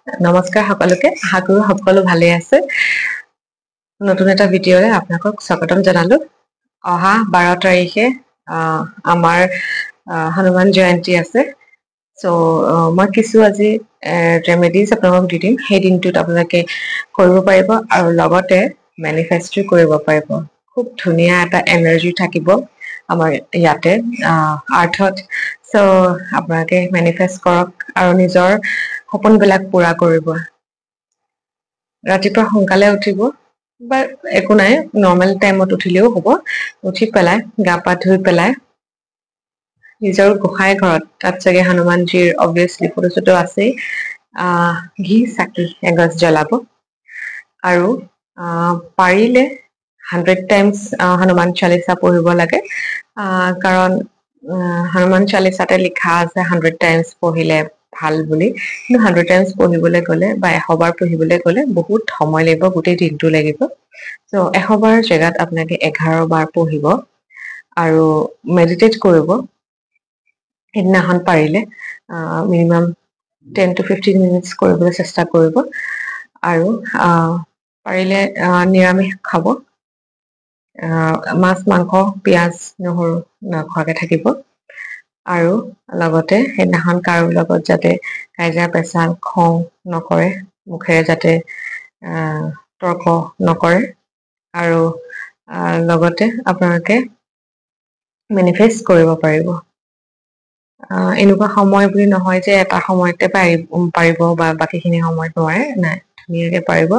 নমস্কাৰ সকলোকে আশা কৰো সকলো ভালে আছে নতুন এটা ভিডিঅ'ৰে আপোনাক স্বাগতম জনালো অহা 12 তাৰিখে আমাৰ হনুমান জয়ন্তী আছে সো মই কিছু আজি ৰেমেডিজ আপোনাক দি দিম সেই দিনটোত আপোনালোকে কৰিব পাৰিব আৰু লগতে মেনিফেষ্ট কৰিব পাৰিব খুব ধুনীয়া এটা এনাৰ্জি থাকিব আমাৰ ইয়াতে আৰ্থত সো আপোনালোকে মেনিফেষ্ট কৰক আৰু নিজৰ সপোনবিলাক পুৰা কৰিব ৰাতিপুৱা সোনকালে উঠিব বা একো নাই নৰ্মেল টাইমত উঠিলেও হ'ব উঠি পেলাই গা পা ধুই পেলাই নিজৰ গোসাই ঘৰত তাত চাগে হনুমানজীৰ অবভিয়াছলি ফটোটো আছে ঘি চাকি এগছ জ্বলাব আৰু পাৰিলে 100 টাইমছ হনুমান চালিসা পঢ়িব লাগে কাৰণ হনুমান চালিসাতে লিখা আছে 100 টাইমছ পঢ়িলে ভাল বুলি 100 টাইমছ পঢ়িবলৈ গলে বা 100 বাৰ পঢ়িবলৈ গলে বহুত সময় লাগিব গোটেই দিনটো লাগিব সো 100 বাৰ জায়গাত আপোনাকে 11 বাৰ পঢ়িব আৰু মেডিটেট কৰিব ইদিনাখন পাৰিলে মিনিমাম 10 to 15 মিনিটস কৰিবলৈ চেষ্টা কৰিব আৰু পাৰিলে নিৰামিষ খাব মাছ মাংস পিয়াজ নহৰু নাখোৱাকে থাকিব আৰু লগতে সেইদিনাখন কাৰো লগত যাতে কাইজা পেচাল খং নকৰে মুখেৰে যাতে তৰ্ক নকৰে আৰু লগতে আপোনালোকে মেনিফেষ্ট কৰিব পাৰিব এনেকুৱা সময় বুলি নহয় যে এটা সময়তে পাৰিব বা বাকিখিনি সময়ত নোৱাৰে নাই ধুনীয়াকে পাৰিব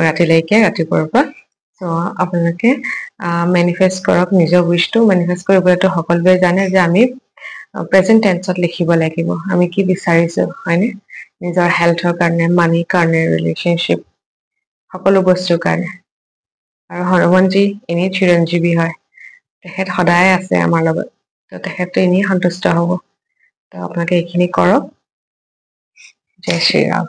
ৰাতিলৈকে ৰাতিপুৱাৰ পৰা সো আপোনালোকে মেনিফেষ্ট কৰক নিজৰ উইশটো মেনিফেষ্ট কৰিবলৈতো সকলোৱে জানে যে আমি প্ৰেজেন্ট টেন্সত লিখিব লাগিব আমি কি বিচাৰিছো হয়নে নিজৰ হেলথৰ কাৰণে মানিৰ কাৰণে ৰিলেশনশ্বিপ সকলো বস্তুৰ কাৰণে আৰু হনুমানজী এনেই চিৰঞ্জীৱী হয় তেখেত সদায় আছে আমাৰ লগত তো তেখেতটো এনেই সন্তুষ্ট হ'ব তো আপোনালোকে এইখিনি কৰক জয় শ্ৰী ৰাম